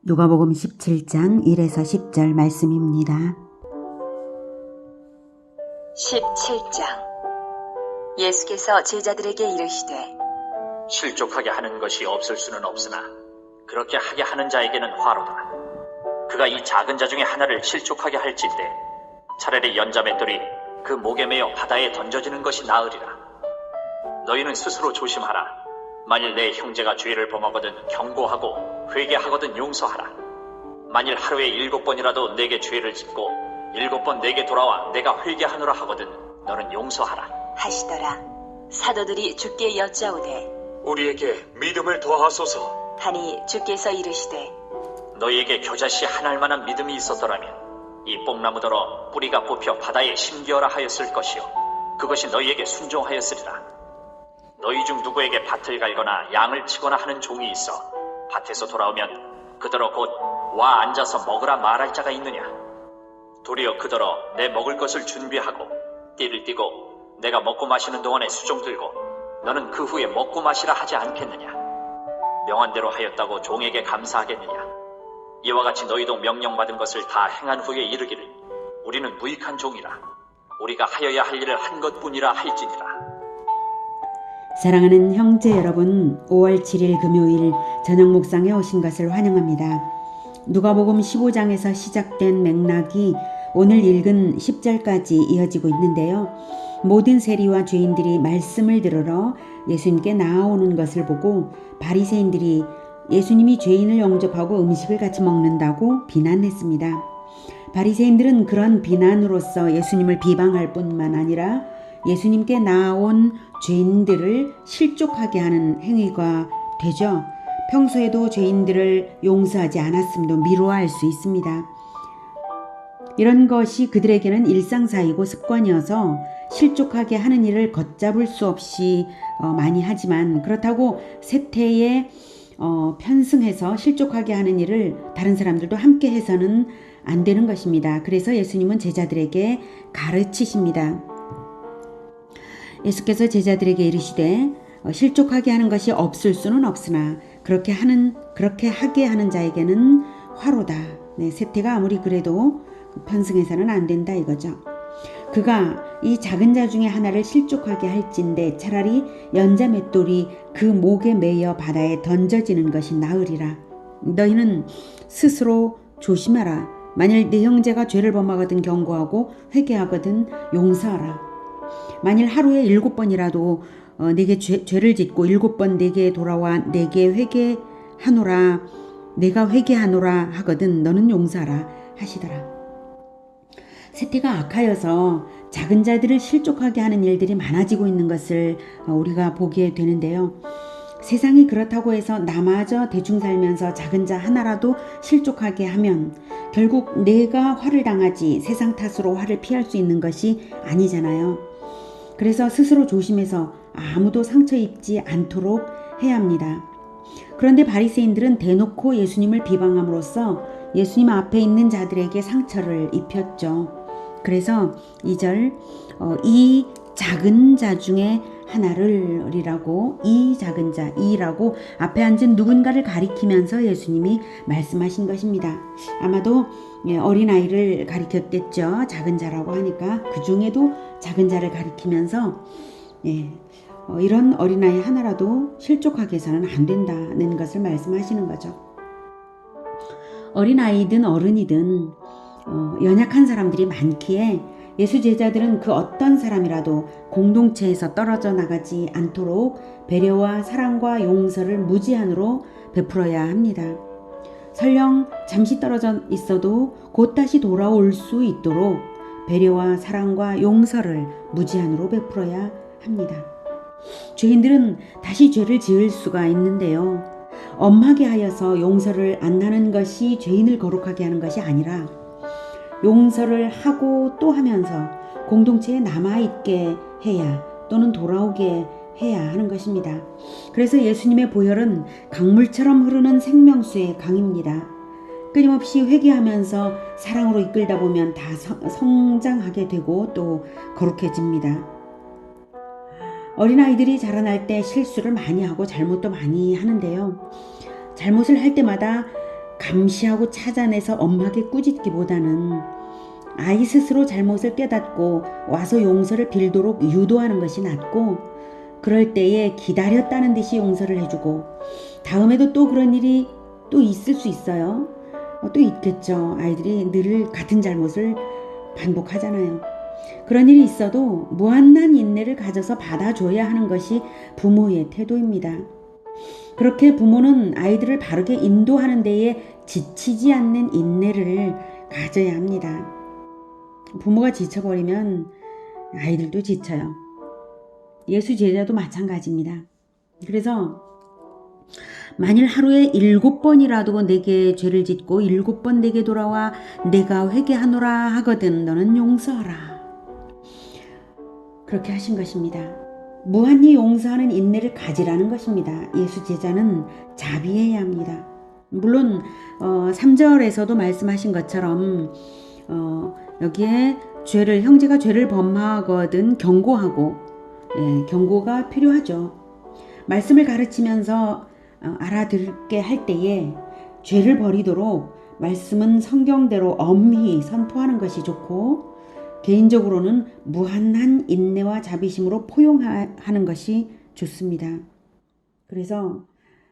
누가복음 17장 1에서 10절 말씀입니다. 17장 예수께서 제자들에게 이르시되 실족하게 하는 것이 없을 수는 없으나 그렇게 하게 하는 자에게는 화로다. 그가 이 작은 자 중에 하나를 실족하게 할진대 차라리 연자맷돌이 그 목에 매어 바다에 던져지는 것이 나으리라. 너희는 스스로 조심하라. 만일 내 형제가 죄를 범하거든 경고하고 회개하거든 용서하라. 만일 하루에 7번이라도 내게 죄를 짓고 7번 내게 돌아와 내가 회개하노라 하거든 너는 용서하라 하시더라. 사도들이 주께 여짜오되 우리에게 믿음을 더하소서. 하니 주께서 이르시되 너희에게 겨자씨 한 알만한 믿음이 있었더라면 이 뽕나무더러 뿌리가 뽑혀 바다에 심기어라 하였을 것이요 그것이 너희에게 순종하였으리라. 너희 중 누구에게 밭을 갈거나 양을 치거나 하는 종이 있어 밭에서 돌아오면 그더러 곧 와 앉아서 먹으라 말할 자가 있느냐? 도리어 그더러 내 먹을 것을 준비하고 띠를 띠고 내가 먹고 마시는 동안에 수종 들고 너는 그 후에 먹고 마시라 하지 않겠느냐? 명한대로 하였다고 종에게 감사하겠느냐? 이와 같이 너희도 명령받은 것을 다 행한 후에 이르기를 우리는 무익한 종이라 우리가 하여야 할 일을 한 것뿐이라 할지니라. 사랑하는 형제 여러분, 5월 7일 금요일 저녁 묵상에 오신 것을 환영합니다. 누가복음 15장에서 시작된 맥락이 오늘 읽은 10절까지 이어지고 있는데요. 모든 세리와 죄인들이 말씀을 들으러 예수님께 나아오는 것을 보고 바리새인들이 예수님이 죄인을 영접하고 음식을 같이 먹는다고 비난했습니다. 바리새인들은 그런 비난으로서 예수님을 비방할 뿐만 아니라 예수님께 나아온 죄인들을 실족하게 하는 행위가 되죠. 평소에도 죄인들을 용서하지 않았음도 미루어할 수 있습니다. 이런 것이 그들에게는 일상사이고 습관이어서 실족하게 하는 일을 걷잡을 수 없이 많이 하지만 그렇다고 세태에 편승해서 실족하게 하는 일을 다른 사람들도 함께 해서는 안 되는 것입니다. 그래서 예수님은 제자들에게 가르치십니다. 예수께서 제자들에게 이르시되 실족하게 하는 것이 없을 수는 없으나 그렇게 하게 하는 자에게는 화로다. 세태가 아무리 그래도 편승해서는 안 된다 이거죠. 그가 이 작은 자 중에 하나를 실족하게 할진대 차라리 연자맷돌이 그 목에 매여 바다에 던져지는 것이 나으리라. 너희는 스스로 조심하라. 만일 네 형제가 죄를 범하거든 경고하고 회개하거든 용서하라. 만일 하루에 7번이라도 내게 죄를 짓고 7번 내게 돌아와 내게 내가 회개하노라 하거든 너는 용서하라 하시더라. 세태가 악하여서 작은 자들을 실족하게 하는 일들이 많아지고 있는 것을 우리가 보게 되는데요. 세상이 그렇다고 해서 나마저 대충 살면서 작은 자 하나라도 실족하게 하면 결국 내가 화를 당하지 세상 탓으로 화를 피할 수 있는 것이 아니잖아요. 그래서 스스로 조심해서 아무도 상처 입지 않도록 해야 합니다. 그런데 바리새인들은 대놓고 예수님을 비방함으로써 예수님 앞에 있는 자들에게 상처를 입혔죠. 그래서 2절 이 작은 자 중에 하나를이라고 이 작은 자 이라고 앞에 앉은 누군가를 가리키면서 예수님이 말씀하신 것입니다. 아마도 어린아이를 가리켰겠죠. 작은 자라고 하니까 그 중에도 작은 자를 가리키면서 이런 어린아이 하나라도 실족하게 해서는 안 된다는 것을 말씀하시는 거죠. 어린아이든 어른이든 연약한 사람들이 많기에 예수 제자들은 그 어떤 사람이라도 공동체에서 떨어져 나가지 않도록 배려와 사랑과 용서를 무제한으로 베풀어야 합니다. 설령 잠시 떨어져 있어도 곧 다시 돌아올 수 있도록 배려와 사랑과 용서를 무제한으로 베풀어야 합니다. 죄인들은 다시 죄를 지을 수가 있는데요. 엄하게 하여서 용서를 안 하는 것이 죄인을 거룩하게 하는 것이 아니라 용서를 하고 또 하면서 공동체에 남아있게 해야 또는 돌아오게 해야 하는 것입니다. 그래서 예수님의 보혈은 강물처럼 흐르는 생명수의 강입니다. 끊임없이 회개하면서 사랑으로 이끌다 보면 다 성장하게 되고 또 거룩해집니다. 어린아이들이 자라날 때 실수를 많이 하고 잘못도 많이 하는데요. 잘못을 할 때마다 감시하고 찾아내서 엄하게 꾸짖기보다는 아이 스스로 잘못을 깨닫고 와서 용서를 빌도록 유도하는 것이 낫고, 그럴 때에 기다렸다는 듯이 용서를 해주고, 다음에도 또 그런 일이 또 있을 수 있어요. 또 있겠죠. 아이들이 늘 같은 잘못을 반복하잖아요. 그런 일이 있어도 무한한 인내를 가져서 받아줘야 하는 것이 부모의 태도입니다. 그렇게 부모는 아이들을 바르게 인도하는 데에 지치지 않는 인내를 가져야 합니다. 부모가 지쳐버리면 아이들도 지쳐요. 예수 제자도 마찬가지입니다. 그래서 만일 하루에 7번이라도 내게 죄를 짓고 7번 내게 돌아와 내가 회개하노라 하거든 너는 용서하라. 그렇게 하신 것입니다. 무한히 용서하는 인내를 가지라는 것입니다. 예수 제자는 자비해야 합니다. 물론 3절에서도 말씀하신 것처럼 여기에 형제가 죄를 범하거든 경고하고, 경고가 필요하죠. 말씀을 가르치면서 알아듣게 할 때에 죄를 버리도록 말씀은 성경대로 엄히 선포하는 것이 좋고, 개인적으로는 무한한 인내와 자비심으로 포용하는 것이 좋습니다. 그래서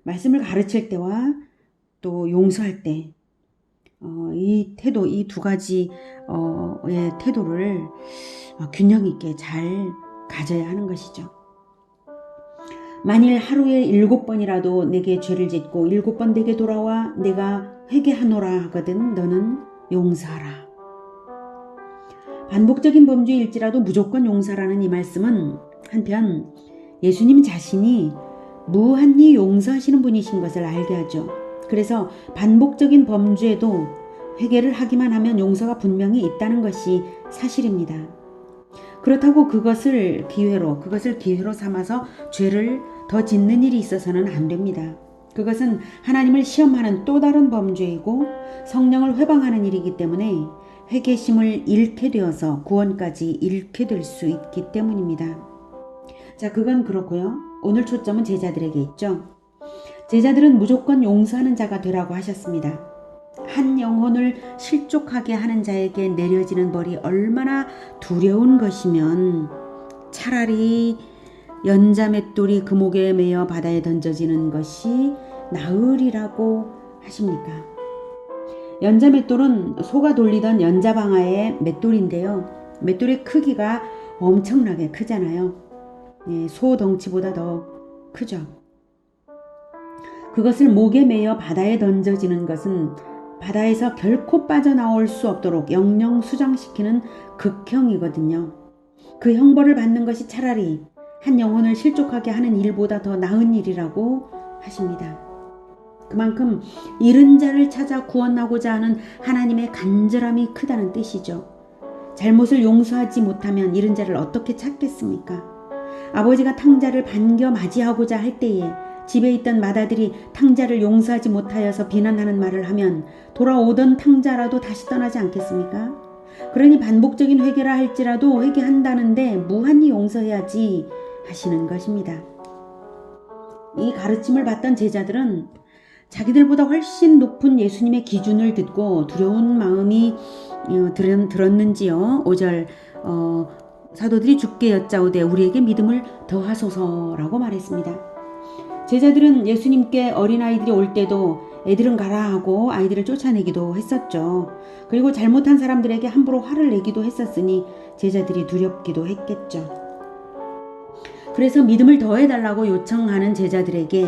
말씀을 가르칠 때와 또 용서할 때 이 태도, 이 두 가지의 태도를 균형 있게 잘 가져야 하는 것이죠. 만일 하루에 7번이라도 내게 죄를 짓고 7번 내게 돌아와 내가 회개하노라 하거든 너는 용서하라. 반복적인 범죄일지라도 무조건 용서라는 이 말씀은 한편 예수님 자신이 무한히 용서하시는 분이신 것을 알게 하죠. 그래서 반복적인 범죄도 회개를 하기만 하면 용서가 분명히 있다는 것이 사실입니다. 그렇다고 그것을 기회로 삼아서 죄를 더 짓는 일이 있어서는 안 됩니다. 그것은 하나님을 시험하는 또 다른 범죄이고 성령을 회방하는 일이기 때문에 회개심을 잃게 되어서 구원까지 잃게 될 수 있기 때문입니다. 자, 그건 그렇고요. 오늘 초점은 제자들에게 있죠. 제자들은 무조건 용서하는 자가 되라고 하셨습니다. 한 영혼을 실족하게 하는 자에게 내려지는 벌이 얼마나 두려운 것이면 차라리 연자맷돌이 금옥에 매여 바다에 던져지는 것이 나으리라고 하십니까? 연자맷돌은 소가 돌리던 연자방아의 맷돌인데요. 맷돌의 크기가 엄청나게 크잖아요. 소 덩치보다 더 크죠. 그것을 목에 매여 바다에 던져지는 것은 바다에서 결코 빠져나올 수 없도록 영영 수장시키는 극형이거든요. 그 형벌을 받는 것이 차라리 한 영혼을 실족하게 하는 일보다 더 나은 일이라고 하십니다. 그만큼 잃은 자를 찾아 구원하고자 하는 하나님의 간절함이 크다는 뜻이죠. 잘못을 용서하지 못하면 잃은 자를 어떻게 찾겠습니까? 아버지가 탕자를 반겨 맞이하고자 할 때에 집에 있던 마다들이 탕자를 용서하지 못하여서 비난하는 말을 하면 돌아오던 탕자라도 다시 떠나지 않겠습니까? 그러니 반복적인 회개라 할지라도 회개한다는데 무한히 용서해야지 하시는 것입니다. 이 가르침을 받던 제자들은 자기들보다 훨씬 높은 예수님의 기준을 듣고 두려운 마음이 들었는지요. 5절 사도들이 주께 여짜오되 우리에게 믿음을 더하소서라고 말했습니다. 제자들은 예수님께 어린아이들이 올 때도 애들은 가라 하고 아이들을 쫓아내기도 했었죠. 그리고 잘못한 사람들에게 함부로 화를 내기도 했었으니 제자들이 두렵기도 했겠죠. 그래서 믿음을 더해달라고 요청하는 제자들에게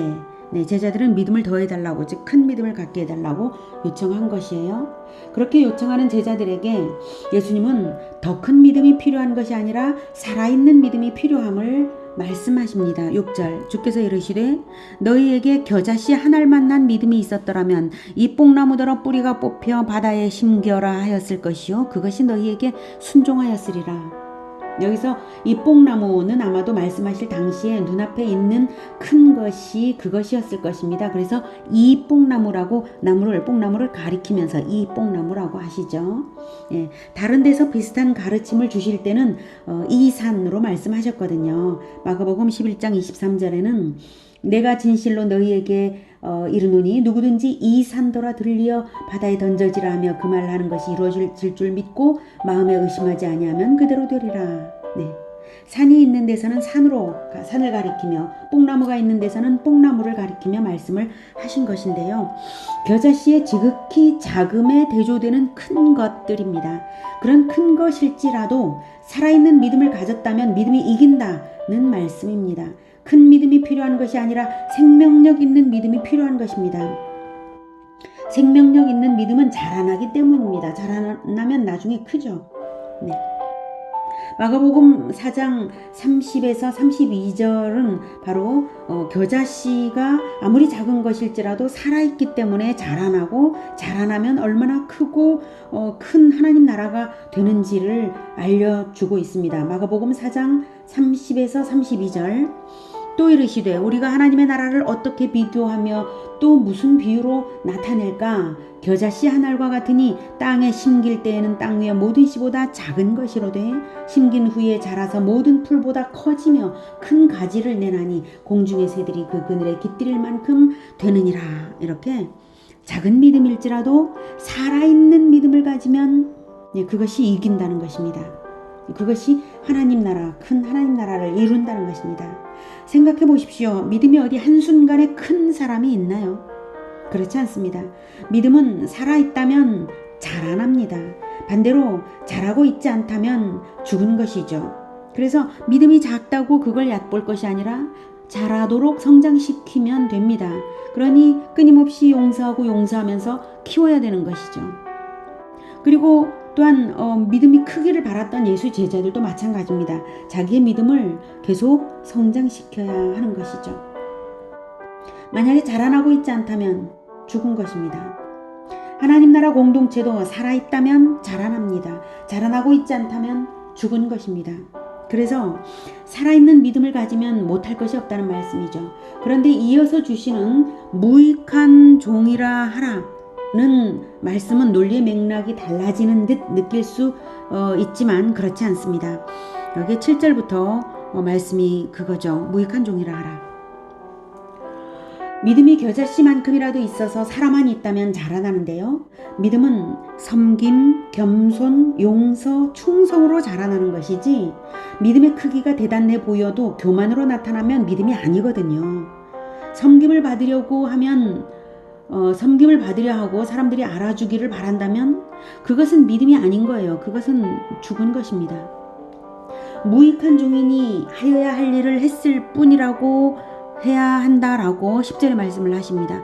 제자들은 믿음을 더해달라고, 즉 큰 믿음을 갖게 해달라고 요청한 것이에요. 그렇게 요청하는 제자들에게 예수님은 더 큰 믿음이 필요한 것이 아니라 살아있는 믿음이 필요함을 말씀하십니다. 6절 주께서 이르시되 너희에게 겨자씨 한 알만 난 믿음이 있었더라면 이 뽕나무더러 뿌리가 뽑혀 바다에 심겨라 하였을 것이요 그것이 너희에게 순종하였으리라. 여기서 이 뽕나무는 아마도 말씀하실 당시에 눈앞에 있는 큰 것이 그것이었을 것입니다. 그래서 이 뽕나무라고 뽕나무를 가리키면서 이 뽕나무라고 하시죠. 다른 데서 비슷한 가르침을 주실 때는 이 산으로 말씀하셨거든요. 마가복음 11장 23절에는 내가 진실로 너희에게 이르노니 누구든지 이 산더라 들리어 바다에 던져지라 하며 그 말 하는 것이 이루어질 줄 믿고 마음에 의심하지 아니하면 그대로 되리라. 네. 산이 있는 데서는 산을 가리키며 뽕나무가 있는 데서는 뽕나무를 가리키며 말씀을 하신 것인데요. 겨자씨의 지극히 작음에 대조되는 큰 것들입니다. 그런 큰 것일지라도 살아있는 믿음을 가졌다면 믿음이 이긴다는 말씀입니다. 큰 믿음이 필요한 것이 아니라 생명력 있는 믿음이 필요한 것입니다. 생명력 있는 믿음은 자라나기 때문입니다. 자라나면 나중에 크죠. 네. 마가복음 4장 30에서 32절은 바로 겨자씨가 아무리 작은 것일지라도 살아있기 때문에 자라나면 얼마나 크고 큰 하나님 나라가 되는지를 알려주고 있습니다. 마가복음 4장 30에서 32절 또 이르시되 우리가 하나님의 나라를 어떻게 비교하며 또 무슨 비유로 나타낼까? 겨자씨 한 알과 같으니 땅에 심길 때에는 땅 위의 모든 씨보다 작은 것이로되 심긴 후에 자라서 모든 풀보다 커지며 큰 가지를 내나니 공중의 새들이 그 그늘에 깃들일 만큼 되느니라. 이렇게 작은 믿음일지라도 살아있는 믿음을 가지면 그것이 이긴다는 것입니다. 그것이 하나님 나라, 큰 하나님 나라를 이룬다는 것입니다. 생각해 보십시오. 믿음이 어디 한순간에 큰 사람이 있나요? 그렇지 않습니다. 믿음은 살아있다면 자라납니다. 반대로 자라고 있지 않다면 죽은 것이죠. 그래서 믿음이 작다고 그걸 얕볼 것이 아니라 자라도록 성장시키면 됩니다. 그러니 끊임없이 용서하면서 키워야 되는 것이죠. 그리고 또한 믿음이 크기를 바랐던 예수 제자들도 마찬가지입니다. 자기의 믿음을 계속 성장시켜야 하는 것이죠. 만약에 자라나고 있지 않다면 죽은 것입니다. 하나님 나라 공동체도 살아있다면 자라납니다. 자라나고 있지 않다면 죽은 것입니다. 그래서 살아있는 믿음을 가지면 못할 것이 없다는 말씀이죠. 그런데 이어서 주시는 무익한 종이라 하라는 말씀은 논리의 맥락이 달라지는 듯 느낄 수 있지만 그렇지 않습니다. 여기 7절부터 말씀이 그거죠. 무익한 종이라 하라. 믿음이 겨자씨만큼이라도 있어서 살아만 있다면 자라나는데요. 믿음은 섬김, 겸손, 용서, 충성으로 자라나는 것이지 믿음의 크기가 대단해 보여도 교만으로 나타나면 믿음이 아니거든요. 섬김을 받으려 하고 사람들이 알아주기를 바란다면 그것은 믿음이 아닌 거예요. 그것은 죽은 것입니다. 무익한 종이니 하여야 할 일을 했을 뿐이라고 해야 한다라고 10절에 말씀을 하십니다.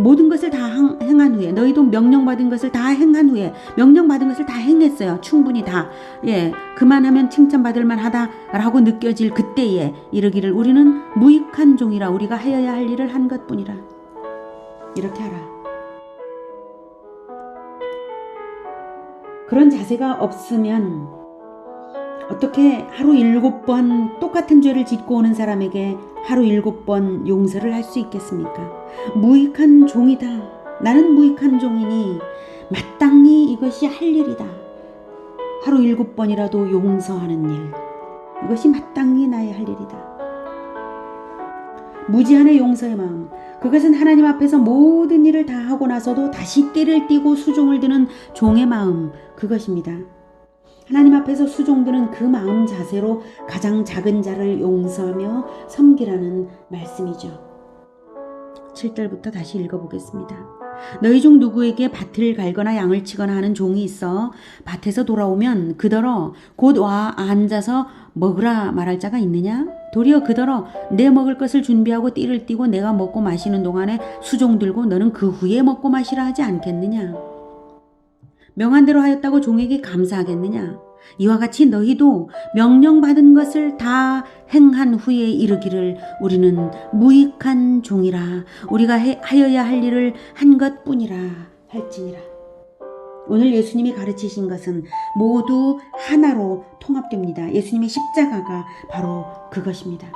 모든 것을 다 행한 후에 너희도 명령받은 것을 다 행한 후에 명령받은 것을 다 행했어요. 충분히 다. 그만하면 칭찬받을 만하다라고 느껴질 그때에 이르기를 우리는 무익한 종이라 우리가 하여야 할 일을 한 것뿐이라. 이렇게 하라. 그런 자세가 없으면 어떻게 하루 7번 똑같은 죄를 짓고 오는 사람에게 하루 7번 용서를 할 수 있겠습니까? 무익한 종이다. 나는 무익한 종이니 마땅히 이것이 할 일이다. 하루 7번이라도 용서하는 일. 이것이 마땅히 나의 할 일이다. 무지한의 용서의 마음. 그것은 하나님 앞에서 모든 일을 다 하고 나서도 다시 떼를 띄고 수종을 드는 종의 마음. 그것입니다. 하나님 앞에서 수종드는 그 마음 자세로 가장 작은 자를 용서하며 섬기라는 말씀이죠. 7절부터 다시 읽어보겠습니다. 너희 중 누구에게 밭을 갈거나 양을 치거나 하는 종이 있어 밭에서 돌아오면 그더러 곧 와 앉아서 먹으라 말할 자가 있느냐? 도리어 그더러 내 먹을 것을 준비하고 띠를 띠고 내가 먹고 마시는 동안에 수종 들고 너는 그 후에 먹고 마시라 하지 않겠느냐? 명한 대로 하였다고 종에게 감사하겠느냐? 이와 같이 너희도 명령받은 것을 다 행한 후에 이르기를 우리는 무익한 종이라 우리가 하여야 할 일을 한 것뿐이라 할지니라. 오늘 예수님이 가르치신 것은 모두 하나로 통합됩니다. 예수님의 십자가가 바로 그것입니다.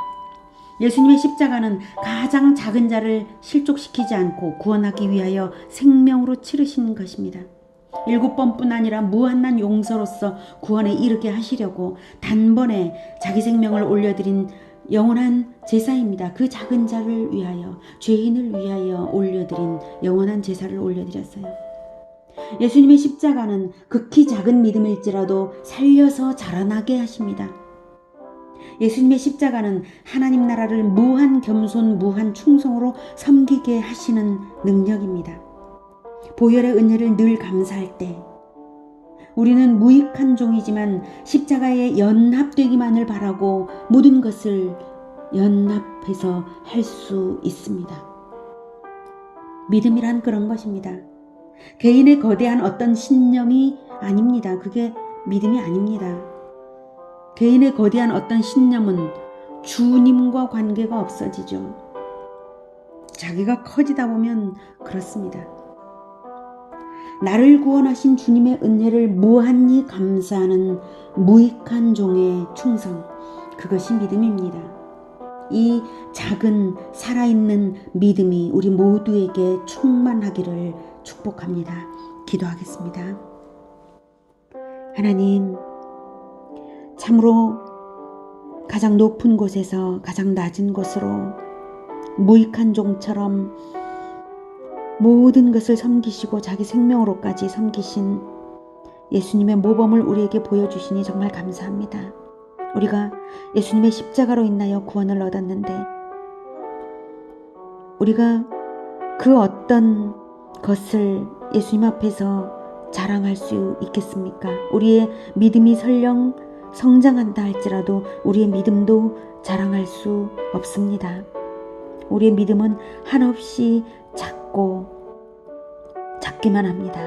예수님의 십자가는 가장 작은 자를 실족시키지 않고 구원하기 위하여 생명으로 치르신 것입니다. 7번뿐 아니라 무한한 용서로서 구원에 이르게 하시려고 단번에 자기 생명을 올려드린 영원한 제사입니다. 그 작은 자를 위하여, 죄인을 위하여 올려드린 영원한 제사를 올려드렸어요. 예수님의 십자가는 극히 작은 믿음일지라도 살려서 자라나게 하십니다. 예수님의 십자가는 하나님 나라를 무한 겸손, 무한 충성으로 섬기게 하시는 능력입니다. 보혈의 은혜를 늘 감사할 때 우리는 무익한 종이지만 십자가에 연합되기만을 바라고 모든 것을 연합해서 할 수 있습니다. 믿음이란 그런 것입니다. 개인의 거대한 어떤 신념이 아닙니다. 그게 믿음이 아닙니다. 개인의 거대한 어떤 신념은 주님과 관계가 없어지죠. 자기가 커지다 보면 그렇습니다. 나를 구원하신 주님의 은혜를 무한히 감사하는 무익한 종의 충성, 그것이 믿음입니다. 이 작은 살아있는 믿음이 우리 모두에게 충만하기를 축복합니다. 기도하겠습니다. 하나님, 참으로 가장 높은 곳에서 가장 낮은 곳으로 무익한 종처럼 모든 것을 섬기시고 자기 생명으로까지 섬기신 예수님의 모범을 우리에게 보여주시니 정말 감사합니다. 우리가 예수님의 십자가로 인하여 구원을 얻었는데 우리가 그 어떤 것을 예수님 앞에서 자랑할 수 있겠습니까? 우리의 믿음이 설령 성장한다 할지라도 우리의 믿음도 자랑할 수 없습니다. 우리의 믿음은 한없이 작기만 합니다.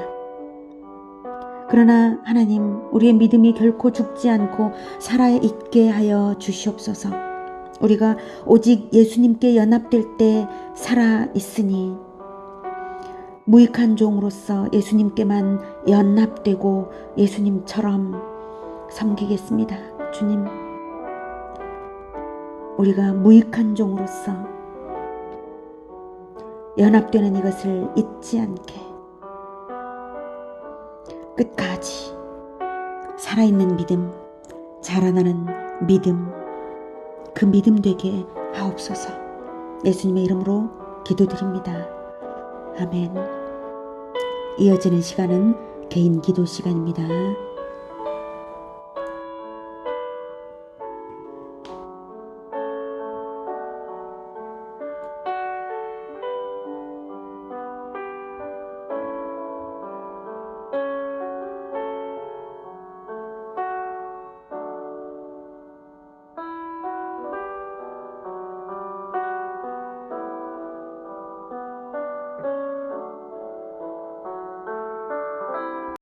그러나 하나님, 우리의 믿음이 결코 죽지 않고 살아있게 하여 주시옵소서. 우리가 오직 예수님께 연합될 때 살아있으니 무익한 종으로서 예수님께만 연합되고 예수님처럼 섬기겠습니다. 주님, 우리가 무익한 종으로서 연합되는 이것을 잊지 않게 끝까지 살아있는 믿음, 자라나는 믿음, 그 믿음 되게 하옵소서. 예수님의 이름으로 기도드립니다. 아멘. 이어지는 시간은 개인 기도 시간입니다.